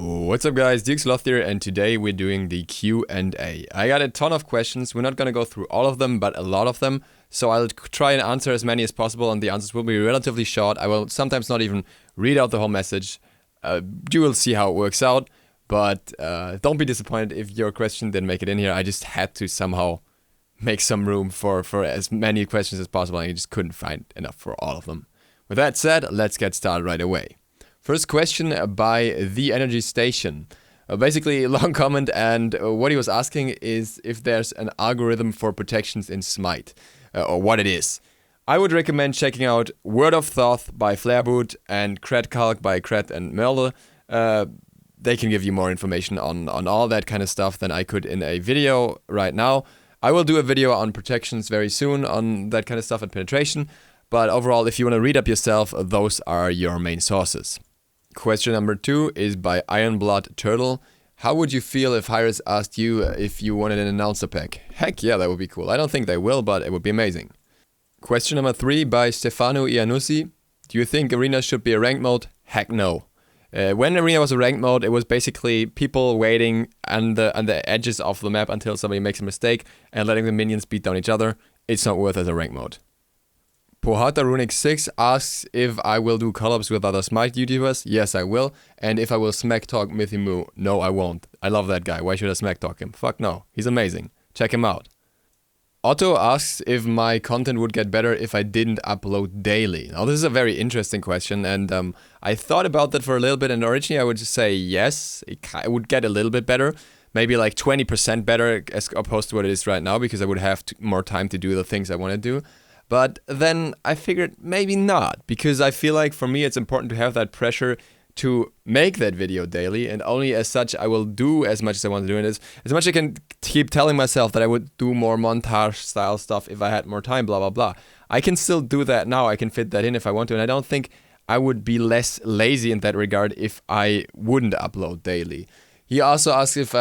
What's up guys, DukeSloth here, and today we're doing the Q&A. I got a ton of questions. We're not gonna go through all of them, but a lot of them. So I'll try and answer as many as possible, and the answers will be relatively short. I will sometimes not even read out the whole message. You will see how it works out, but don't be disappointed if your question didn't make it in here. I just had to somehow make some room for as many questions as possible, and I just couldn't find enough for all of them. With that said, let's get started right away. First question by The Energy Station. Basically, a long comment, and what he was asking is if there's an algorithm for protections in Smite, or what it is. I would recommend checking out Word of Thoth by Flareboot and Cred Calc by Cred and Melde. They can give you more information on all that kind of stuff than I could in a video right now. I will do a video on protections very soon on that kind of stuff and penetration, but overall, if you want to read up yourself, those are your main sources. Question number 2 is by Ironblood Turtle. How would you feel if Hi-Rez asked you if you wanted an announcer pack? Heck yeah, that would be cool. I don't think they will, but it would be amazing. Question number 3 by Stefano Iannuzzi. Do you think Arena should be a ranked mode? Heck no. When Arena was a ranked mode, it was basically people waiting on the edges of the map until somebody makes a mistake and letting the minions beat down each other. It's not worth as a ranked mode. Pohata Runic 6 asks if I will do collabs with other Smite YouTubers. Yes, I will. And if I will smack talk Mythimu. No, I won't. I love that guy. Why should I smack talk him? Fuck no. He's amazing. Check him out. Otto asks if my content would get better if I didn't upload daily. Now, this is a very interesting question, and I thought about that for a little bit, and originally I would just say yes, it would get a little bit better. Maybe like 20% better as opposed to what it is right now, because I would have more time to do the things I want to do. But then I figured maybe not, because I feel like for me it's important to have that pressure to make that video daily, and only as such I will do as much as I want to do it. As much as I can keep telling myself that I would do more montage style stuff if I had more time, blah blah blah. I can still do that now, I can fit that in if I want to, and I don't think I would be less lazy in that regard if I wouldn't upload daily. He also asked if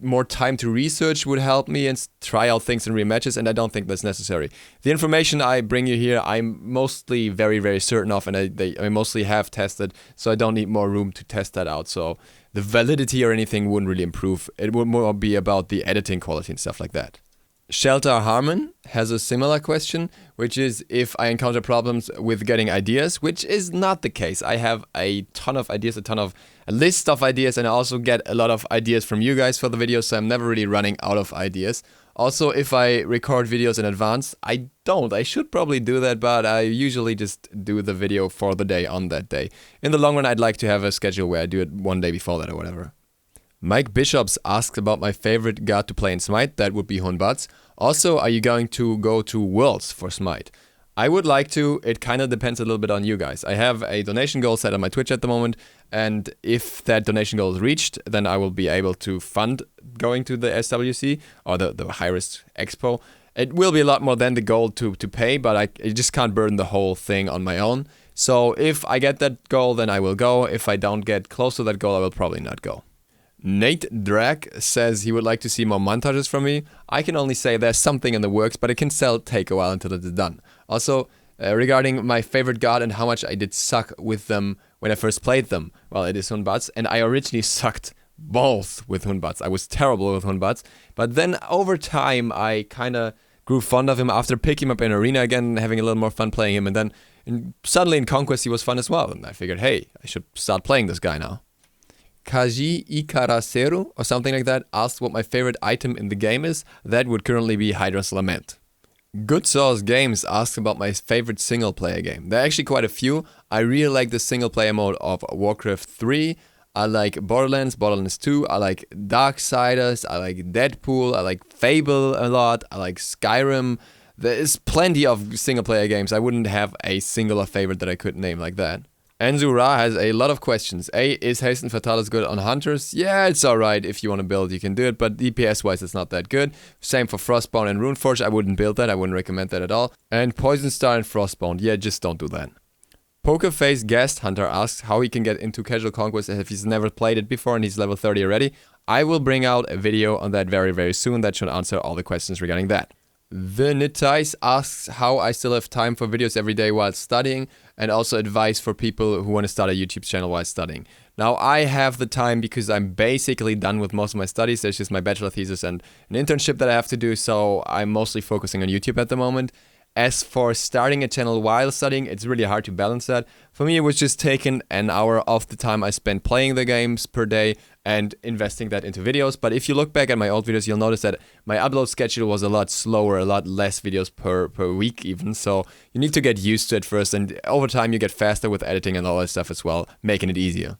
more time to research would help me and try out things in rematches, and I don't think that's necessary. The information I bring you here, I'm mostly very, very certain of, and I mostly have tested, so I don't need more room to test that out. So the validity or anything wouldn't really improve. It would more be about the editing quality and stuff like that. Shelter Harmon has a similar question, which is if I encounter problems with getting ideas, which is not the case. I have a ton of ideas, a list of ideas, and I also get a lot of ideas from you guys for the videos, so I'm never really running out of ideas. Also, if I record videos in advance, I don't. I should probably do that, but I usually just do the video for the day on that day. In the long run, I'd like to have a schedule where I do it one day before that or whatever. Mike Bishops asks about my favorite god to play in Smite. That would be Hunbats. Also, are you going to go to Worlds for Smite? I would like to. It kind of depends a little bit on you guys. I have a donation goal set on my Twitch at the moment, and if that donation goal is reached, then I will be able to fund going to the SWC or the Hi-Rez Expo. It will be a lot more than the goal to pay, but I just can't burden the whole thing on my own. So if I get that goal, then I will go. If I don't get close to that goal, I will probably not go. Nate Drag says he would like to see more montages from me. I can only say there's something in the works, but it can still take a while until it is done. Also, regarding my favorite god and how much I did suck with them when I first played them, well, it is Hunbats, and I originally sucked balls with Hunbats. I was terrible with Hunbats, but then over time I kind of grew fond of him after picking him up in Arena again, having a little more fun playing him, and then suddenly in Conquest he was fun as well, and I figured, hey, I should start playing this guy now. Kaji Ikaraseru, or something like that, asked what my favorite item in the game is. That would currently be Hydra's Lament. Good Sauce Games asks about my favorite single-player game. There are actually quite a few. I really like the single-player mode of Warcraft 3. I like Borderlands 2. I like Darksiders. I like Deadpool. I like Fable a lot. I like Skyrim. There is plenty of single-player games. I wouldn't have a singular favorite that I could name like that. Anzu Ra has a lot of questions. A, is Hasten Fatalis good on Hunters? Yeah, it's alright. If you want to build, you can do it, but DPS-wise, it's not that good. Same for Frostbound and Runeforge. I wouldn't build that. I wouldn't recommend that at all. And Poison Star and Frostbound. Yeah, just don't do that. Pokerface Guest Hunter asks how he can get into Casual Conquest if he's never played it before and he's level 30 already. I will bring out a video on that very, very soon. That should answer all the questions regarding that. The Nitais asks how I still have time for videos every day while studying, and also advice for people who want to start a YouTube channel while studying. Now, I have the time because I'm basically done with most of my studies. There's just my bachelor thesis and an internship that I have to do, so I'm mostly focusing on YouTube at the moment. As for starting a channel while studying, it's really hard to balance that. For me, it was just taking an hour of the time I spent playing the games per day and investing that into videos. But if you look back at my old videos, you'll notice that my upload schedule was a lot slower, a lot less videos per week even. So you need to get used to it first, and over time you get faster with editing and all that stuff as well, making it easier.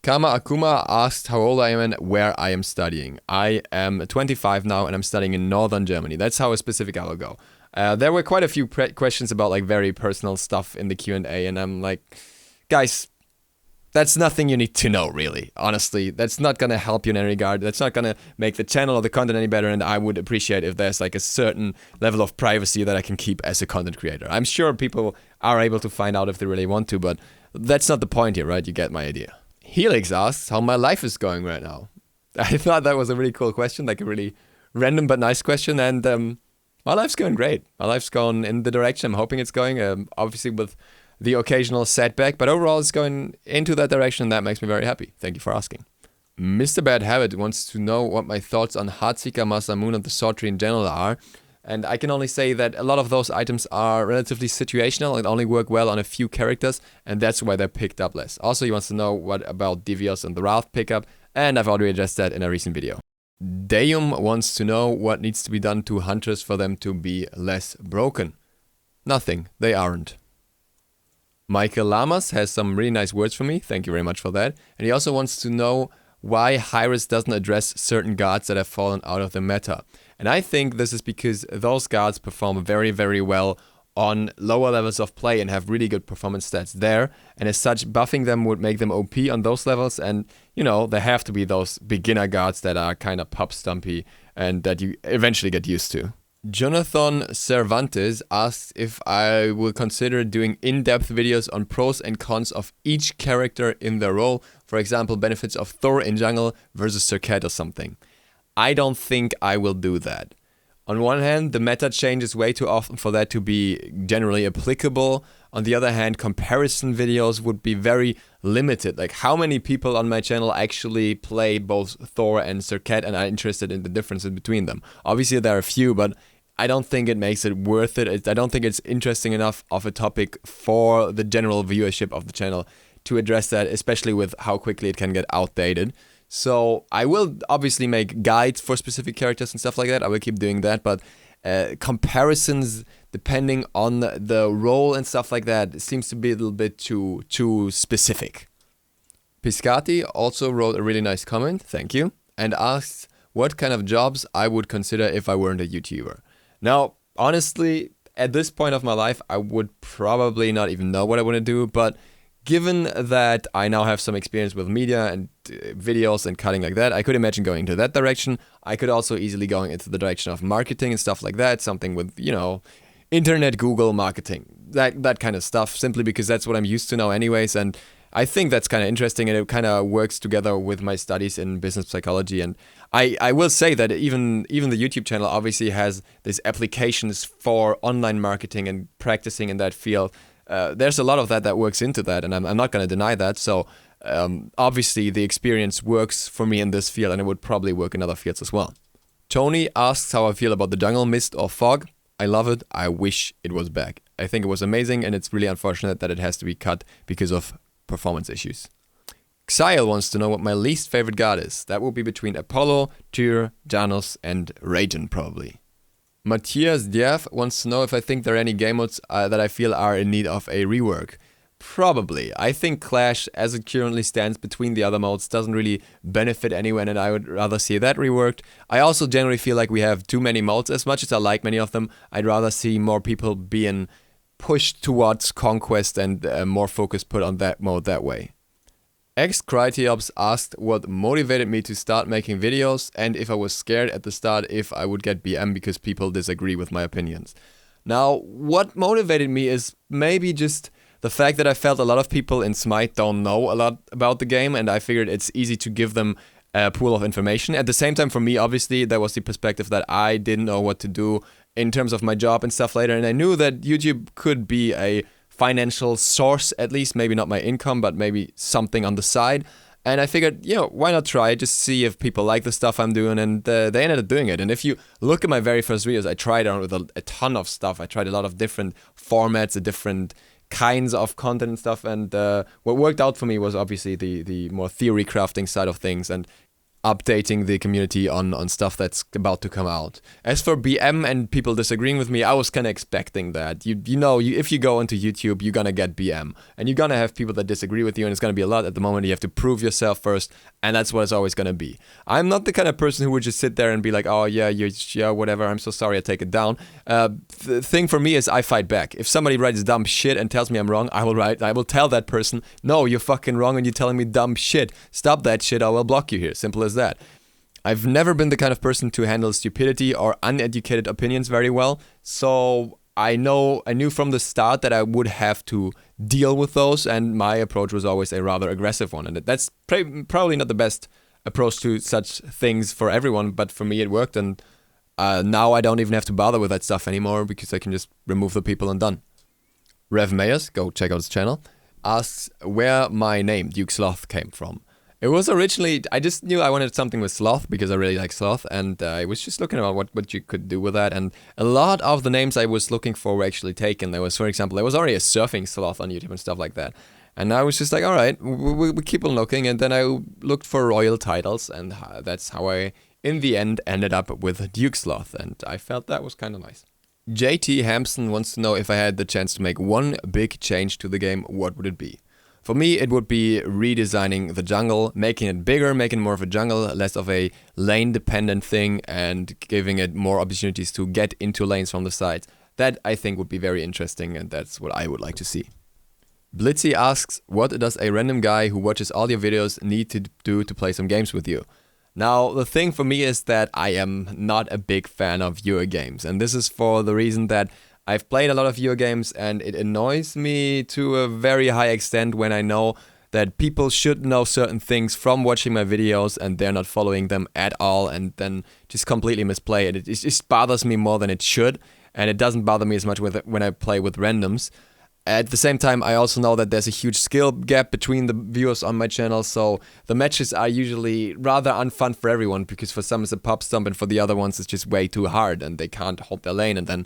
Kama Akuma asked how old I am and where I am studying. I am 25 now and I'm studying in northern Germany. That's how specific I will go. There were quite a few questions about like very personal stuff in the Q&A, and I'm like, guys, that's nothing you need to know, really. Honestly, that's not gonna help you in any regard. That's not gonna make the channel or the content any better, and I would appreciate if there's like a certain level of privacy that I can keep as a content creator. I'm sure people are able to find out if they really want to, but that's not the point here, right? You get my idea. Helix asks how my life is going right now. I thought that was a really cool question, like a really random but nice question, and my life's going great. My life's going in the direction I'm hoping it's going, obviously with the occasional setback, but overall it's going into that direction, and that makes me very happy. Thank you for asking. Mr. Bad Habit wants to know what my thoughts on Heartseeker, Master Moon, and the Sword Tree in general are. And I can only say that a lot of those items are relatively situational and only work well on a few characters, and that's why they're picked up less. Also, he wants to know what about Divios and the Wrath pickup, and I've already addressed that in a recent video. Deum wants to know what needs to be done to hunters for them to be less broken. Nothing, they aren't. Michael Lamas has some really nice words for me, thank you very much for that. And he also wants to know why Hyris doesn't address certain guards that have fallen out of the meta. And I think this is because those guards perform very, very well on lower levels of play and have really good performance stats there. And as such, buffing them would make them OP on those levels. And, you know, there have to be those beginner guards that are kind of pop stumpy and that you eventually get used to. Jonathan Cervantes asks if I will consider doing in-depth videos on pros and cons of each character in their role. For example, benefits of Thor in jungle versus Serket or something. I don't think I will do that. On one hand, the meta changes way too often for that to be generally applicable. On the other hand, comparison videos would be very limited. Like, how many people on my channel actually play both Thor and Serket and are interested in the differences between them? Obviously, there are a few, but I don't think it makes it worth it. I don't think it's interesting enough of a topic for the general viewership of the channel to address that, especially with how quickly it can get outdated. So I will obviously make guides for specific characters and stuff like that. I will keep doing that, but comparisons depending on the role and stuff like that seems to be a little bit too specific. Piscati also wrote a really nice comment, thank you, and asked what kind of jobs I would consider if I weren't a YouTuber. Now, honestly, at this point of my life, I would probably not even know what I want to do, but given that I now have some experience with media and videos and cutting like that, I could imagine going into that direction. I could also easily going into the direction of marketing and stuff like that, something with, you know, internet, Google marketing, that kind of stuff, simply because that's what I'm used to now anyways, and I think that's kind of interesting, and it kind of works together with my studies in business psychology. And I will say that even the YouTube channel obviously has these applications for online marketing and practicing in that field. There's a lot of that works into that, and I'm not going to deny that. So obviously the experience works for me in this field, and it would probably work in other fields as well. Tony asks how I feel about the jungle mist or fog. I love it. I wish it was back. I think it was amazing, and it's really unfortunate that it has to be cut because of performance issues. Xyle wants to know what my least favorite god is. That will be between Apollo, Tyr, Janus, and Raiden probably. Matthias Diaf wants to know if I think there are any game modes that I feel are in need of a rework. Probably. I think Clash, as it currently stands between the other modes, doesn't really benefit anyone, and I would rather see that reworked. I also generally feel like we have too many modes. As much as I like many of them, I'd rather see more people being pushed towards Conquest and more focus put on that mode that way. X-Critiops asked what motivated me to start making videos, and if I was scared at the start if I would get BM because people disagree with my opinions. Now, what motivated me is maybe just the fact that I felt a lot of people in Smite don't know a lot about the game, and I figured it's easy to give them a pool of information. At the same time, for me, obviously, there was the perspective that I didn't know what to do in terms of my job and stuff later. And I knew that YouTube could be a financial source, at least, maybe not my income, but maybe something on the side. And I figured, why not try it, just see if people like the stuff I'm doing, and they ended up doing it. And if you look at my very first videos, I tried around with a ton of stuff. I tried a lot of different formats, different kinds of content and stuff, and what worked out for me was obviously the more theory crafting side of things, and updating the community on stuff that's about to come out. As for BM and people disagreeing with me, I was kind of expecting that. If you go into YouTube, you're gonna get BM, and you're gonna have people that disagree with you, and it's gonna be a lot. At the moment, you have to prove yourself first, and that's what it's always gonna be. I'm not the kind of person who would just sit there and be like, oh yeah, whatever, I'm so sorry, I take it down. The thing for me is I fight back. If somebody writes dumb shit and tells me I'm wrong, I will tell that person, no, you're fucking wrong and you're telling me dumb shit. Stop that shit, I will block you here. Simple as that. I've never been the kind of person to handle stupidity or uneducated opinions very well, so I knew from the start that I would have to deal with those, and my approach was always a rather aggressive one, and that's probably not the best approach to such things for everyone, but for me it worked, and now I don't even have to bother with that stuff anymore because I can just remove the people and done. Rev Mayers, go check out his channel, asks where my name, DukeSloth, came from. It was originally, I just knew I wanted something with sloth because I really like sloth, and I was just looking about what you could do with that, and a lot of the names I was looking for were actually taken. There was, for example, there was already a surfing sloth on YouTube and stuff like that, and I was just like, alright, we keep on looking, and then I looked for royal titles, and that's how I, in the end, ended up with DukeSloth, and I felt that was kind of nice. JT Hampson wants to know if I had the chance to make one big change to the game, what would it be? For me, it would be redesigning the jungle, making it bigger, making more of a jungle, less of a lane-dependent thing, and giving it more opportunities to get into lanes from the sides. That, I think, would be very interesting, and that's what I would like to see. Blitzy asks, what does a random guy who watches all your videos need to do to play some games with you? Now, the thing for me is that I am not a big fan of viewer games, and this is for the reason that I've played a lot of viewer games, and it annoys me to a very high extent when I know that people should know certain things from watching my videos and they're not following them at all, and then just completely misplay it. It just bothers me more than it should, and it doesn't bother me as much when I play with randoms. At the same time, I also know that there's a huge skill gap between the viewers on my channel, so the matches are usually rather unfun for everyone, because for some it's a pop stomp and for the other ones it's just way too hard and they can't hold their lane, and then,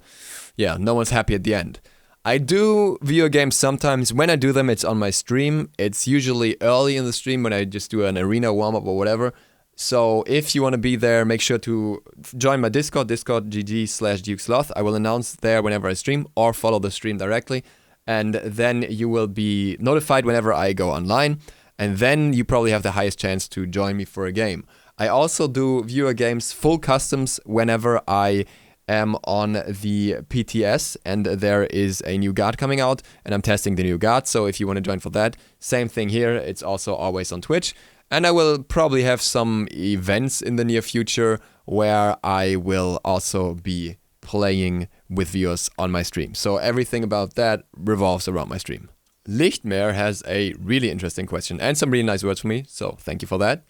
yeah, no one's happy at the end. I do viewer games sometimes. When I do them, it's on my stream. It's usually early in the stream when I just do an arena warm-up or whatever. So if you want to be there, make sure to join my Discord, discord.gg/DukeSloth. I will announce there whenever I stream, or follow the stream directly. And then you will be notified whenever I go online, and then you probably have the highest chance to join me for a game. I also do viewer games full customs whenever I am on the PTS and there is a new guard coming out and I'm testing the new guard, so if you want to join for that, same thing here, it's also always on Twitch. And I will probably have some events in the near future where I will also be playing with viewers on my stream. So everything about that revolves around my stream. Lichtmeer has a really interesting question and some really nice words for me, so thank you for that.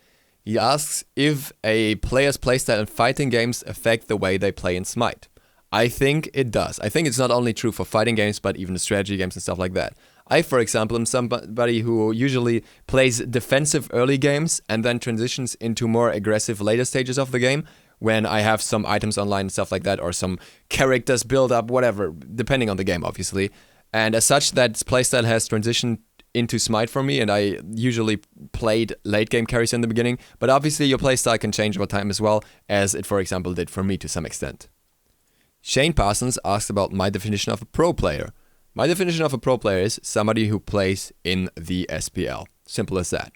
He asks if a player's playstyle in fighting games affect the way they play in Smite. I think it does. I think it's not only true for fighting games, but even strategy games and stuff like that. I, for example, am somebody who usually plays defensive early games and then transitions into more aggressive later stages of the game, when I have some items online and stuff like that, or some characters build up, whatever, depending on the game, obviously. And as such, that playstyle has transitioned into Smite for me, and I usually played late game carries in the beginning, but obviously your playstyle can change over time as well, as it, for example, did for me to some extent. Shane Parsons asked about my definition of a pro player. My definition of a pro player is somebody who plays in the SPL. Simple as that.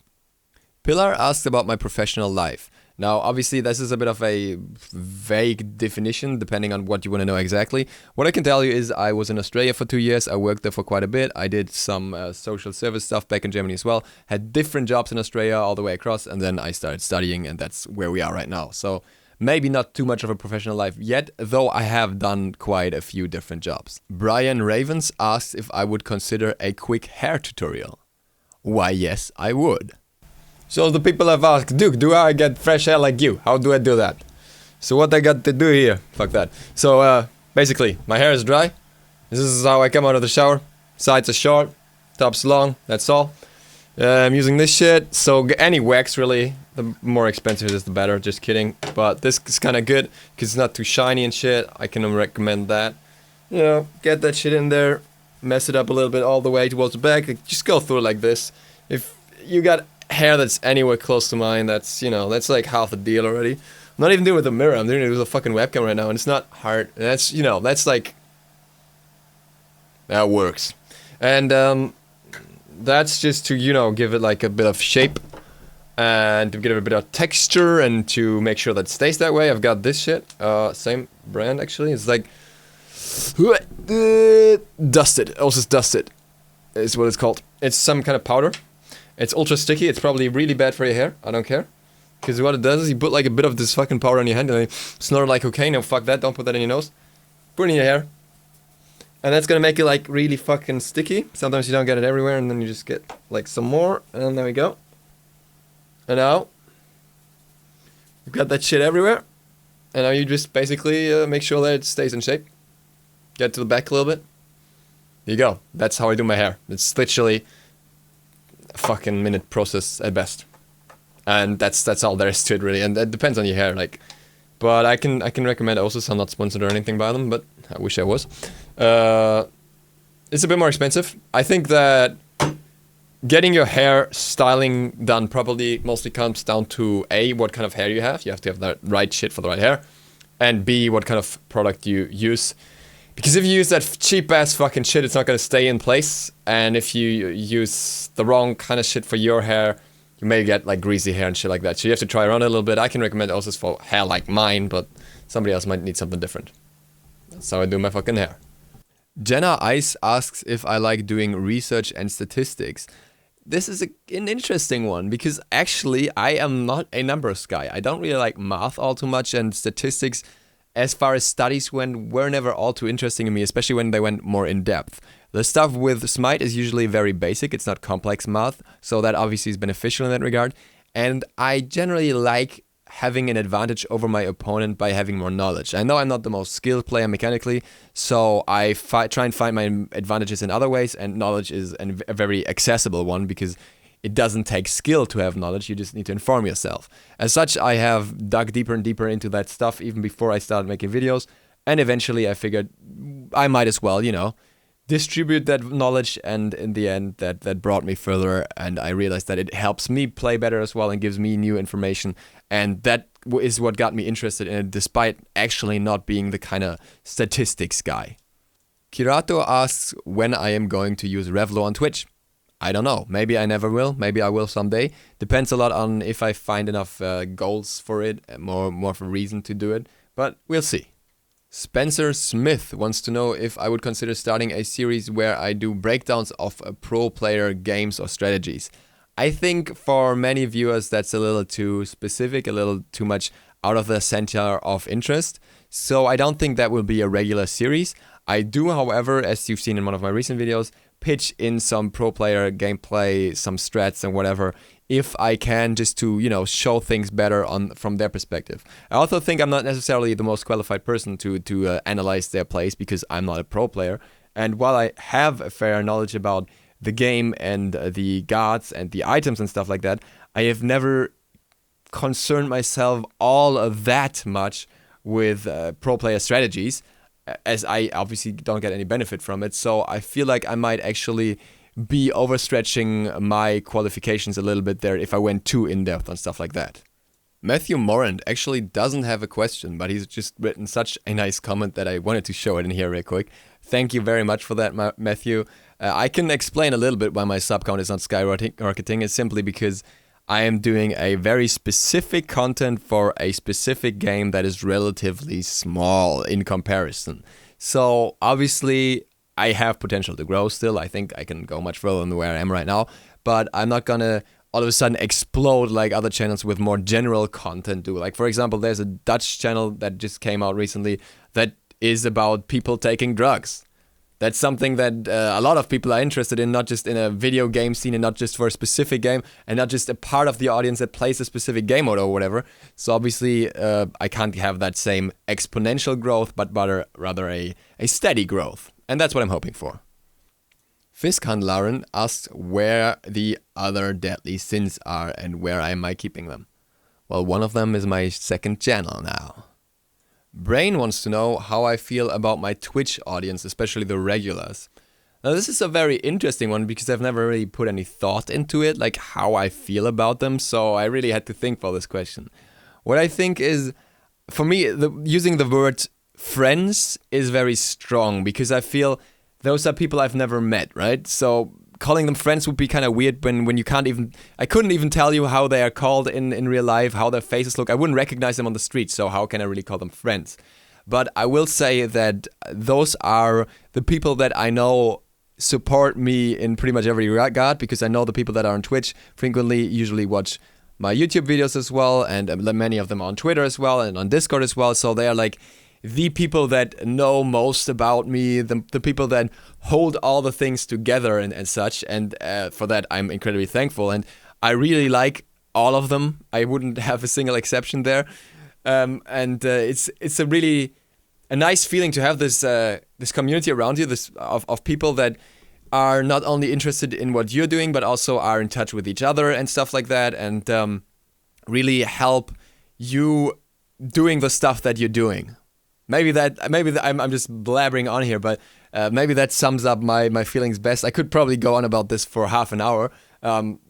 Pilar asked about my professional life. Now, obviously, this is a bit of a vague definition, depending on what you want to know exactly. What I can tell you is I was in Australia for 2 years. I worked there for quite a bit. I did some social service stuff back in Germany as well. Had different jobs in Australia all the way across, and then I started studying, and that's where we are right now. So maybe not too much of a professional life yet, though I have done quite a few different jobs. Brian Ravens asked if I would consider a quick hair tutorial. Why, yes, I would. So the people have asked, Duke, do I get fresh hair like you? How do I do that? So what I got to do here? Fuck that. So, basically, my hair is dry. This is how I come out of the shower. Sides are short, top's long, that's all. I'm using this shit, so any wax really, the more expensive it is the better, just kidding. But this is kind of good, because it's not too shiny and shit. I can recommend that. You know, get that shit in there, mess it up a little bit all the way towards the back, just go through it like this. If you got hair that's anywhere close to mine, that's, you know, that's like half the deal already. I'm not even doing it with a mirror, I'm doing it with a fucking webcam right now, and it's not hard. That's, you know, that's like, that works. And that's just to, you know, give it like a bit of shape and to give it a bit of texture and to make sure that it stays that way. I've got this shit, same brand actually. It's like Dusted, Osis Dusted is what it's called. It's some kind of powder. It's ultra sticky. It's probably really bad for your hair. I don't care. Because what it does is you put like a bit of this fucking powder on your hand and you snort like cocaine. No, fuck that. Don't put that in your nose. Put it in your hair. And that's gonna make it like really fucking sticky. Sometimes you don't get it everywhere and then you just get like some more. And there we go. And now you've got that shit everywhere. And now you just basically make sure that it stays in shape. Get to the back a little bit. There you go. That's how I do my hair. It's literally a fucking minute process at best. And that's all there is to it really. And that depends on your hair, like. But I can recommend Osis. I'm not sponsored or anything by them, but I wish I was. It's a bit more expensive. I think that getting your hair styling done properly mostly comes down to A, what kind of hair you have. You have to have the right shit for the right hair. And B, what kind of product you use. Because if you use that cheap ass fucking shit, it's not gonna stay in place. And if you use the wrong kind of shit for your hair, you may get like greasy hair and shit like that. So you have to try around a little bit. I can recommend Osis for hair like mine, but somebody else might need something different. That's how I do my fucking hair. Jenna Ice asks if I like doing research and statistics. This is an interesting one because actually I am not a numbers guy. I don't really like math all too much, and statistics, as far as studies went, were never all too interesting to me, especially when they went more in depth. The stuff with Smite is usually very basic, it's not complex math, so that obviously is beneficial in that regard. And I generally like having an advantage over my opponent by having more knowledge. I know I'm not the most skilled player mechanically, so I try and find my advantages in other ways, and knowledge is a very accessible one because it doesn't take skill to have knowledge, you just need to inform yourself. As such, I have dug deeper and deeper into that stuff even before I started making videos, and eventually I figured I might as well, you know, distribute that knowledge, and in the end that brought me further, and I realized that it helps me play better as well and gives me new information, and that is what got me interested in it despite actually not being the kind of statistics guy. Kirato asks when I am going to use Revlo on Twitch. I don't know, maybe I never will, maybe I will someday. Depends a lot on if I find enough goals for it, more of a reason to do it, but we'll see. Spencer Smith wants to know if I would consider starting a series where I do breakdowns of pro player games or strategies. I think for many viewers that's a little too specific, a little too much out of the center of interest, so I don't think that will be a regular series. I do, however, as you've seen in one of my recent videos, pitch in some pro player gameplay, some strats and whatever, if I can, just to, you know, show things better from their perspective. I also think I'm not necessarily the most qualified person to analyze their plays because I'm not a pro player. And while I have a fair knowledge about the game and the gods and the items and stuff like that, I have never concerned myself all that much with pro player strategies, as I obviously don't get any benefit from it. So I feel like I might actually be overstretching my qualifications a little bit there if I went too in-depth on stuff like that. Matthew Morand actually doesn't have a question, but he's just written such a nice comment that I wanted to show it in here real quick. Thank you very much for that, Matthew. I can explain a little bit why my sub count is not skyrocketing. It's simply because I am doing a very specific content for a specific game that is relatively small in comparison. So obviously I have potential to grow still. I think I can go much further than where I am right now, but I'm not gonna all of a sudden explode like other channels with more general content do. Like, for example, there's a Dutch channel that just came out recently that is about people taking drugs. That's something that a lot of people are interested in, not just in a video game scene and not just for a specific game and not just a part of the audience that plays a specific game mode or whatever. So obviously I can't have that same exponential growth, but rather a steady growth. And that's what I'm hoping for. Fiskhandlaren asks where the other deadly sins are and where am I keeping them. Well, one of them is my second channel now. Brain wants to know how I feel about my Twitch audience, especially the regulars. Now this is a very interesting one because I've never really put any thought into it, like how I feel about them, so I really had to think for this question. What I think is, for me, using the word friends is very strong because I feel those are people I've never met, right? So calling them friends would be kind of weird when you can't even... I couldn't even tell you how they are called in real life, how their faces look. I wouldn't recognize them on the street, so how can I really call them friends? But I will say that those are the people that I know support me in pretty much every regard, because I know the people that are on Twitch frequently usually watch my YouTube videos as well, and many of them on Twitter as well, and on Discord as well, so they are like the people that know most about me, the people that hold all the things together and such, and for that I'm incredibly thankful, and I really like all of them. I wouldn't have a single exception there, it's a really a nice feeling to have this this community around you, of people that are not only interested in what you're doing, but also are in touch with each other and stuff like that, and really help you doing the stuff that you're doing. Maybe I'm just blabbering on here, but maybe that sums up my feelings best. I could probably go on about this for half an hour,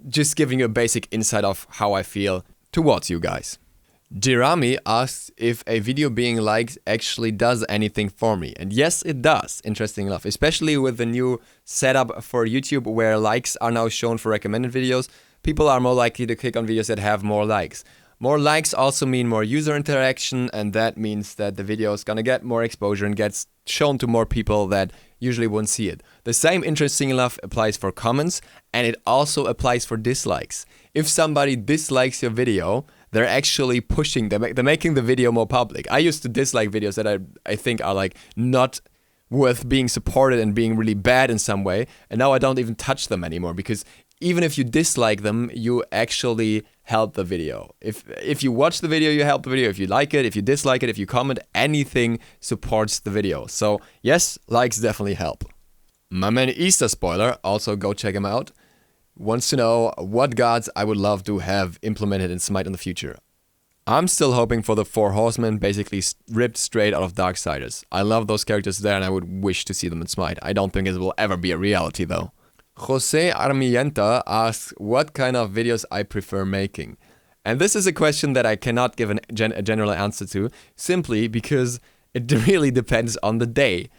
just giving you a basic insight of how I feel towards you guys. Jirami asks if a video being liked actually does anything for me. And yes, it does, interesting enough. Especially with the new setup for YouTube where likes are now shown for recommended videos. People are more likely to click on videos that have more likes. More likes also mean more user interaction, and that means that the video is gonna get more exposure and gets shown to more people that usually won't see it. The same, interesting enough, applies for comments, and it also applies for dislikes. If somebody dislikes your video, they're actually pushing, they're making the video more public. I used to dislike videos that I think are like not worth being supported and being really bad in some way, and now I don't even touch them anymore, because even if you dislike them, you actually help the video. If you watch the video, you help the video. If you like it, if you dislike it, if you comment, anything supports the video. So yes, likes definitely help. My man Easter Spoiler, also go check him out, wants to know what gods I would love to have implemented in Smite in the future. I'm still hoping for the 4 horsemen, basically ripped straight out of Darksiders. I love those characters there and I would wish to see them in Smite. I don't think it will ever be a reality though. Jose Armienta asks what kind of videos I prefer making. And this is a question that I cannot give a general answer to, simply because it really depends on the day.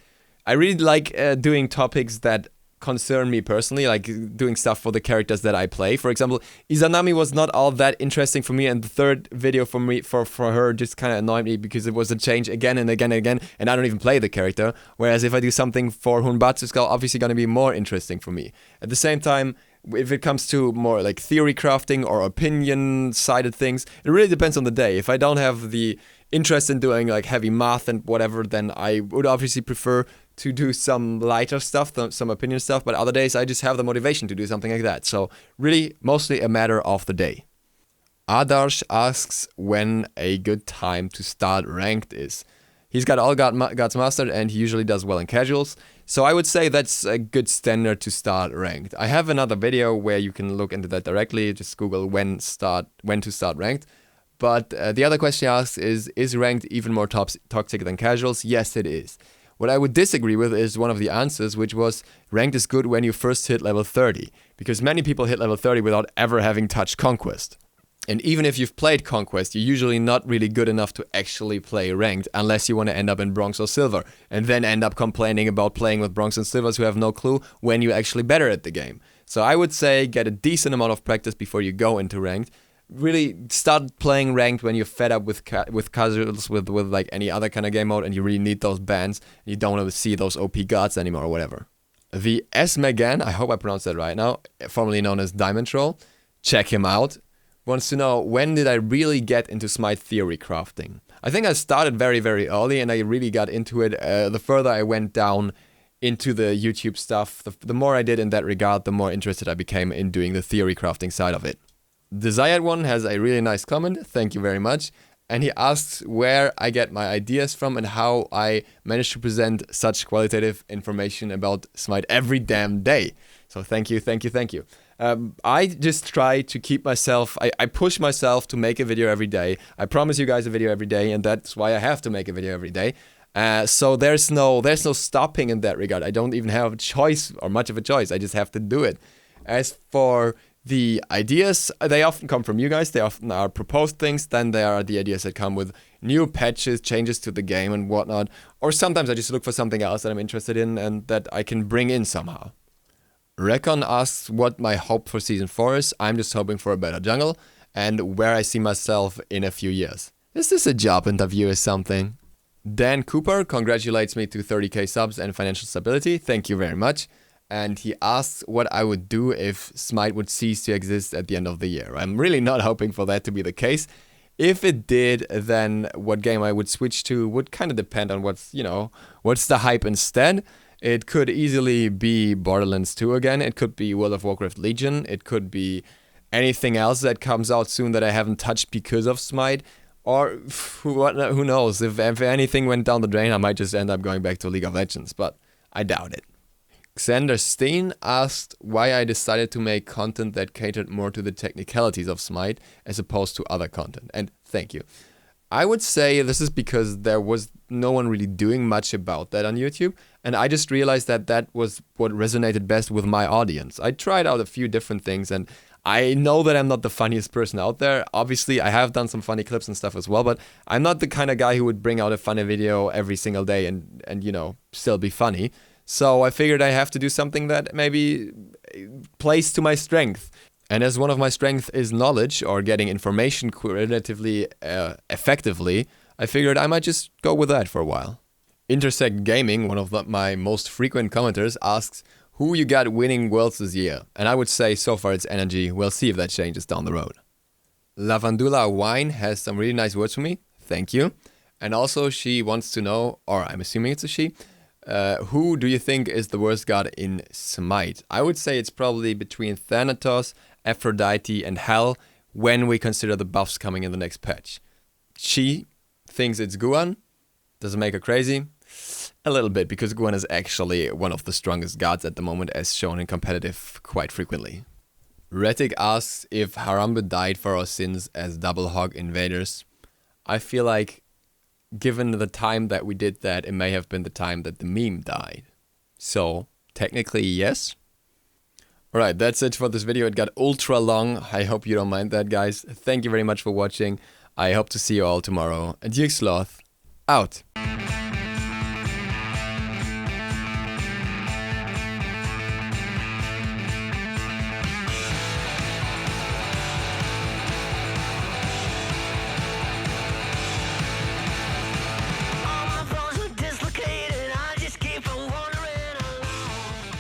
I really like doing topics that concern me personally, like doing stuff for the characters that I play. For example, Izanami was not all that interesting for me, and the third video for me for her just kind of annoyed me because it was a change again and again and again, and I don't even play the character. Whereas if I do something for Hunbatsu, it's obviously going to be more interesting for me. At the same time, if it comes to more like theory crafting or opinion-sided things, it really depends on the day. If I don't have the interest in doing like heavy math and whatever, then I would obviously prefer to do some lighter stuff, some opinion stuff, but other days I just have the motivation to do something like that. So really, mostly a matter of the day. Adarsh asks when a good time to start ranked is. He's got all gods mastered and he usually does well in casuals, so I would say that's a good standard to start ranked. I have another video where you can look into that directly, just Google when to start ranked. But the other question he asks is ranked even more toxic than casuals? Yes, it is. What I would disagree with is one of the answers, which was ranked is good when you first hit level 30, because many people hit level 30 without ever having touched Conquest. And even if you've played Conquest, you're usually not really good enough to actually play ranked, unless you want to end up in bronze or silver, and then end up complaining about playing with bronze and silvers who have no clue when you're actually better at the game. So I would say get a decent amount of practice before you go into ranked. Really start playing ranked when you're fed up with casuals, with like any other kind of game mode, and you really need those bans. You don't want to see those OP gods anymore or whatever. The S Megan, I hope I pronounced that right now, formerly known as Diamond Troll, check him out, wants to know when did I really get into Smite theory crafting. I think I started very, very early and I really got into it the further I went down into the YouTube stuff. The more I did in that regard, the more interested I became in doing the theory crafting side of it. The Zayat one has a really nice comment, thank you very much. And he asks where I get my ideas from and how I manage to present such qualitative information about Smite every damn day. So thank you, thank you, thank you. I just try to keep myself, I push myself to make a video every day. I promise you guys a video every day, and that's why I have to make a video every day. So there's no stopping in that regard. I don't even have a choice or much of a choice. I just have to do it. As for the ideas, they often come from you guys. They often are proposed things. Then there are the ideas that come with new patches, changes to the game and whatnot. Or sometimes I just look for something else that I'm interested in and that I can bring in somehow. Recon asks what my hope for Season 4 is. I'm just hoping for a better jungle and where I see myself in a few years. Is this a job interview or something? Dan Cooper congratulates me to 30k subs and financial stability. Thank you very much. And he asks what I would do if Smite would cease to exist at the end of the year. I'm really not hoping for that to be the case. If it did, then what game I would switch to would kind of depend on what's the hype instead. It could easily be Borderlands 2 again. It could be World of Warcraft Legion. It could be anything else that comes out soon that I haven't touched because of Smite. Or who knows, if anything went down the drain, I might just end up going back to League of Legends, but I doubt it. Xander Steen asked why I decided to make content that catered more to the technicalities of Smite as opposed to other content, and thank you. I would say this is because there was no one really doing much about that on YouTube, and I just realized that that was what resonated best with my audience. I tried out a few different things, and I know that I'm not the funniest person out there. Obviously, I have done some funny clips and stuff as well, but I'm not the kind of guy who would bring out a funny video every single day and you know, still be funny. So I figured I have to do something that maybe plays to my strength. And as one of my strengths is knowledge or getting information relatively effectively, I figured I might just go with that for a while. Intersect Gaming, one of my most frequent commenters, asks who you got winning worlds this year. And I would say so far it's Energy. We'll see if that changes down the road. Lavandula Wine has some really nice words for me. Thank you. And also she wants to know, or I'm assuming it's a she, who do you think is the worst god in Smite? I would say it's probably between Thanatos, Aphrodite, and Hell when we consider the buffs coming in the next patch. She thinks it's Guan. Does it make her crazy? A little bit, because Guan is actually one of the strongest gods at the moment, as shown in competitive quite frequently. Retic asks if Harambe died for our sins as double hog invaders. I feel like, given the time that we did that, it may have been the time that the meme died. So, technically, yes. Alright, that's it for this video. It got ultra long. I hope you don't mind that, guys. Thank you very much for watching. I hope to see you all tomorrow. DukeSloth, out.